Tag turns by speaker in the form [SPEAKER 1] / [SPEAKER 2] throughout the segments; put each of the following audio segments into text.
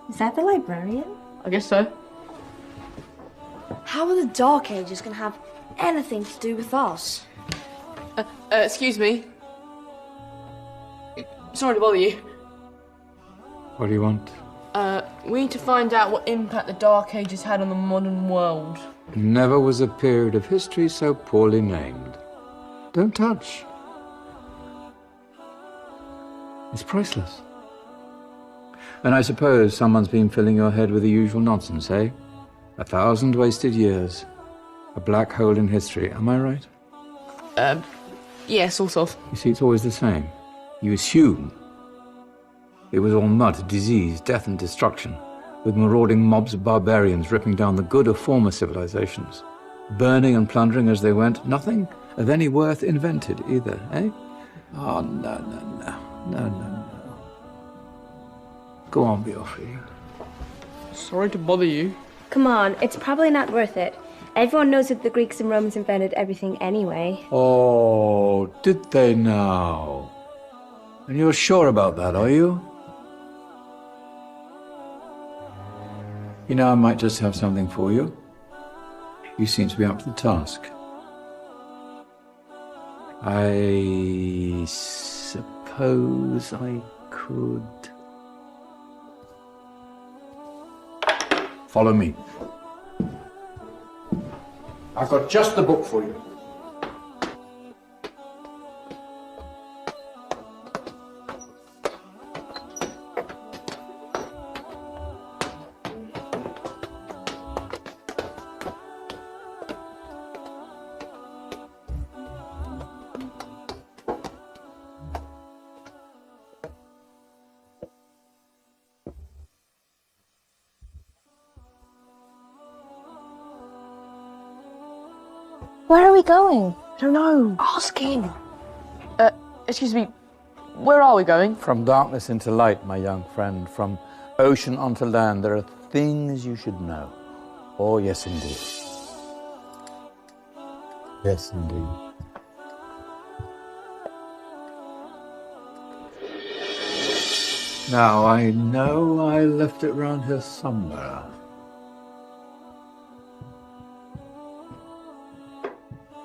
[SPEAKER 1] Is that the librarian?
[SPEAKER 2] I guess so.
[SPEAKER 3] How are the Dark Ages going to have anything to do with us?
[SPEAKER 2] Excuse me. Sorry to bother you.
[SPEAKER 4] What do you want?
[SPEAKER 2] We need to find out what impact the Dark Ages had on the modern world.
[SPEAKER 4] Never was a period of history so poorly named. Don't touch. It's priceless. And I suppose someone's been filling your head with the usual nonsense, eh? 1,000 wasted years. A black hole in history, am I right?
[SPEAKER 2] Yeah, sort of.
[SPEAKER 4] You see, it's always the same. You assume it was all mud, disease, death and destruction, with marauding mobs of barbarians ripping down the good of former civilizations, burning and plundering as they went. Nothing of any worth invented either, eh? Oh, no. Go on, be off here.
[SPEAKER 2] Sorry to bother you.
[SPEAKER 1] Come on, it's probably not worth it. Everyone knows that the Greeks and Romans invented everything anyway.
[SPEAKER 4] Oh, did they now? And you're sure about that, are you? You know, I might just have something for you. You seem to be up to the task. I suppose I could... Follow me. I've got just the book for you.
[SPEAKER 1] Where are we going?
[SPEAKER 3] I don't know. Ask him.
[SPEAKER 2] Excuse me, where are we going?
[SPEAKER 4] From darkness into light, my young friend. From ocean onto land, there are things you should know. Oh, yes, indeed. Yes, indeed. Now, I know I left it round here somewhere.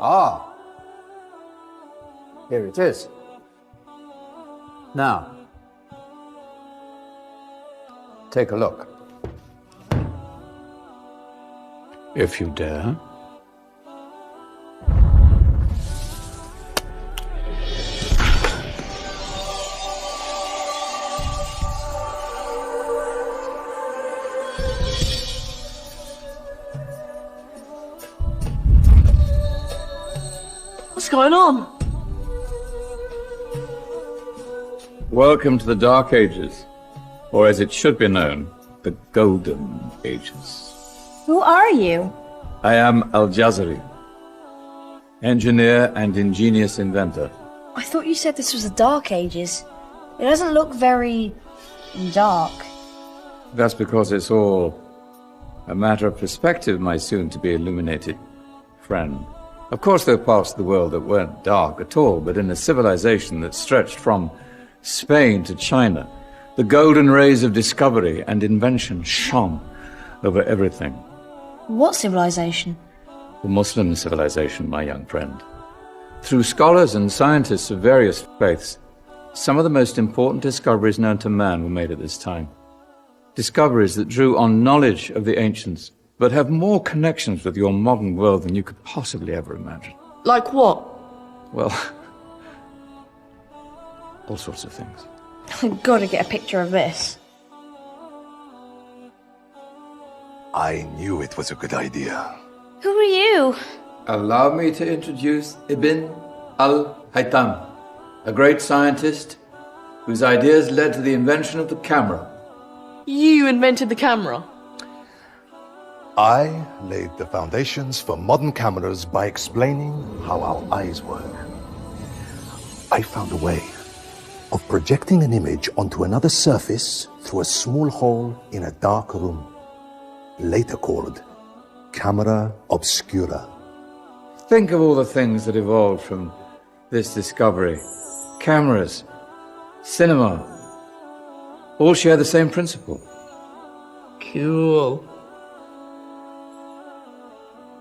[SPEAKER 4] Ah, here it is. Now, take a look. If you dare.
[SPEAKER 2] What's going on?
[SPEAKER 4] Welcome to the Dark Ages, or as it should be known, the Golden Ages.
[SPEAKER 1] Who are you?
[SPEAKER 4] I am Al-Jazari, engineer and ingenious inventor.
[SPEAKER 3] I thought you said this was the Dark Ages. It doesn't look very dark.
[SPEAKER 4] That's because it's all a matter of perspective, my soon-to-be illuminated friend. Of course, there are parts of the world that weren't dark at all, but in a civilization that stretched from Spain to China, the golden rays of discovery and invention shone over everything.
[SPEAKER 3] What civilization?
[SPEAKER 4] The Muslim civilization, my young friend. Through scholars and scientists of various faiths, some of the most important discoveries known to man were made at this time. Discoveries that drew on knowledge of the ancients, but have more connections with your modern world than you could possibly ever imagine.
[SPEAKER 2] Like what?
[SPEAKER 4] Well, all sorts of things.
[SPEAKER 3] I've got to get a picture of this.
[SPEAKER 5] I knew it was a good idea.
[SPEAKER 3] Who are you?
[SPEAKER 4] Allow me to introduce Ibn al-Haytham, a great scientist whose ideas led to the invention of the camera.
[SPEAKER 2] You invented the camera?
[SPEAKER 5] I laid the foundations for modern cameras by explaining how our eyes work. I found a way of projecting an image onto another surface through a small hole in a dark room, later called camera obscura.
[SPEAKER 4] Think of all the things that evolved from this discovery. Cameras, cinema, all share the same principle.
[SPEAKER 2] Cool.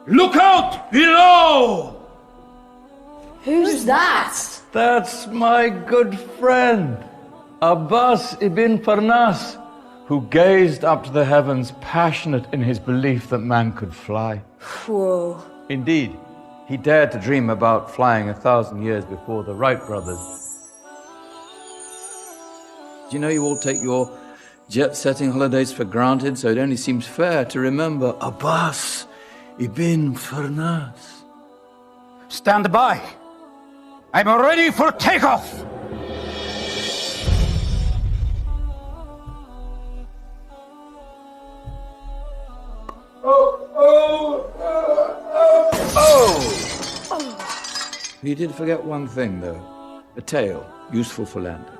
[SPEAKER 6] Look out below!
[SPEAKER 3] Who's that?
[SPEAKER 4] That's my good friend, Abbas ibn Farnas, who gazed up to the heavens, passionate in his belief that man could fly.
[SPEAKER 3] Whoa.
[SPEAKER 4] Indeed, he dared to dream about flying 1,000 years before the Wright brothers. Do you know you all take your jet-setting holidays for granted, so it only seems fair to remember Abbas ibn Farnas.
[SPEAKER 6] Stand by. I'm ready for takeoff.
[SPEAKER 4] You did forget one thing, though. A tail, useful for landing.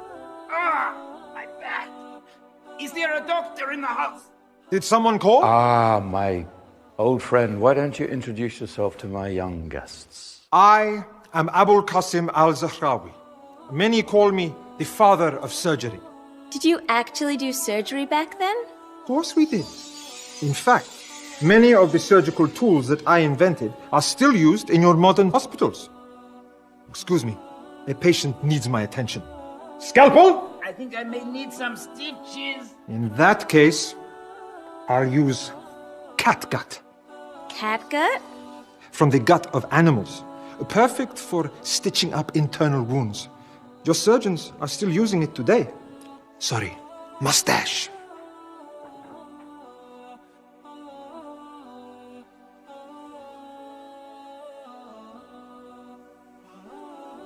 [SPEAKER 6] My back. Is there a doctor in the house?
[SPEAKER 5] Did someone call?
[SPEAKER 4] Ah, my old friend, why don't you introduce yourself to my young guests?
[SPEAKER 7] I am Abul Qasim al-Zahrawi. Many call me the father of surgery.
[SPEAKER 1] Did you actually do surgery back then?
[SPEAKER 7] Of course we did. In fact, many of the surgical tools that I invented are still used in your modern hospitals. Excuse me, a patient needs my attention. Scalpel?
[SPEAKER 6] I think I may need some stitches.
[SPEAKER 7] In that case, I'll use catgut
[SPEAKER 1] Catgut?
[SPEAKER 7] from the gut of animals. Perfect for stitching up internal wounds. Your surgeons are still using it today. Sorry, mustache.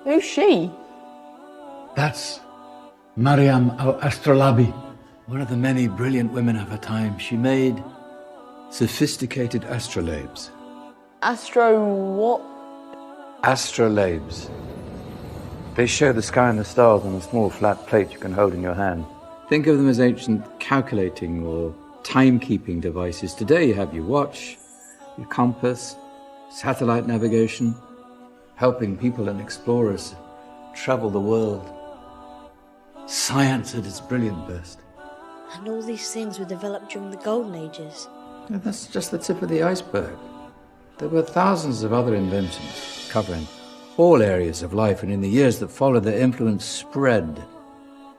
[SPEAKER 2] Who's she?
[SPEAKER 4] That's Maryam al-Astrolabi, one of the many brilliant women of her time. She made sophisticated astrolabes.
[SPEAKER 2] Astro what?
[SPEAKER 4] Astrolabes. They show the sky and the stars on a small flat plate you can hold in your hand. Think of them as ancient calculating or timekeeping devices. Today you have your watch, your compass, satellite navigation, helping people and explorers travel the world. Science at its brilliant best.
[SPEAKER 3] And all these things were developed during the Golden Ages.
[SPEAKER 4] And that's just the tip of the iceberg. There were thousands of other inventions covering all areas of life, and in the years that followed, their influence spread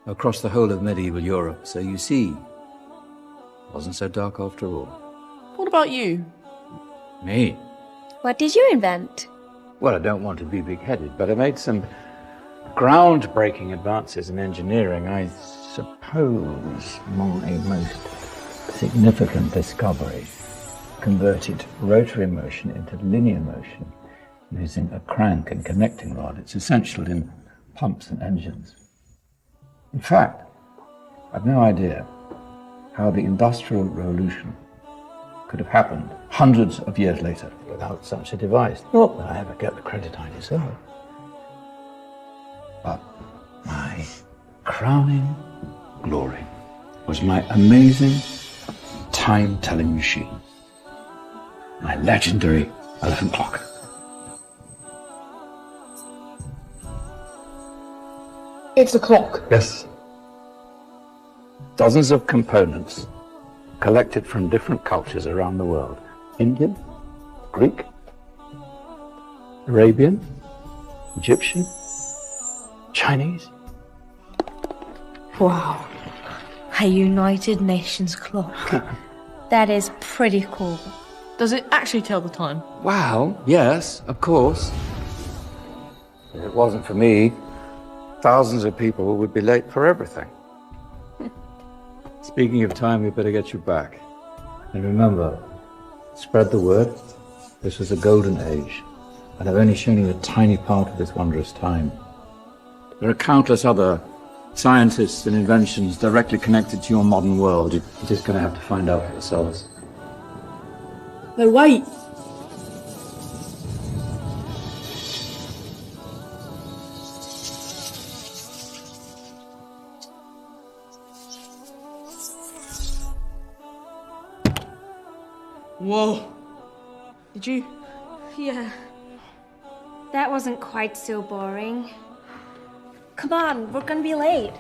[SPEAKER 4] across the whole of medieval Europe. So you see, it wasn't so dark after all.
[SPEAKER 2] What about you?
[SPEAKER 4] Me?
[SPEAKER 1] What did you invent?
[SPEAKER 4] Well, I don't want to be big-headed, but I made some groundbreaking advances in engineering. I suppose my most significant discovery converted rotary motion into linear motion using a crank and connecting rod. It's essential in pumps and engines. In fact, I've no idea how the Industrial Revolution could have happened hundreds of years later without such a device. Not that I ever get the credit I deserve. But my crowning glory was my amazing time-telling machine. My legendary elephant clock.
[SPEAKER 2] It's a clock.
[SPEAKER 4] Yes. Dozens of components collected from different cultures around the world. Indian, Greek, Arabian, Egyptian, Chinese.
[SPEAKER 3] Wow. A United Nations clock.
[SPEAKER 1] That is pretty cool.
[SPEAKER 2] Does it actually tell the time?
[SPEAKER 4] Well, yes, of course. If it wasn't for me, thousands of people would be late for everything. Speaking of time, we better get you back. And remember, spread the word. This was a golden age, and I've only shown you a tiny part of this wondrous time. There are countless other scientists and inventions directly connected to your modern world. You're just going to have to find out for yourselves.
[SPEAKER 2] No, wait. Whoa. Did you?
[SPEAKER 1] Yeah. That wasn't quite so boring. Come on, we're gonna be late.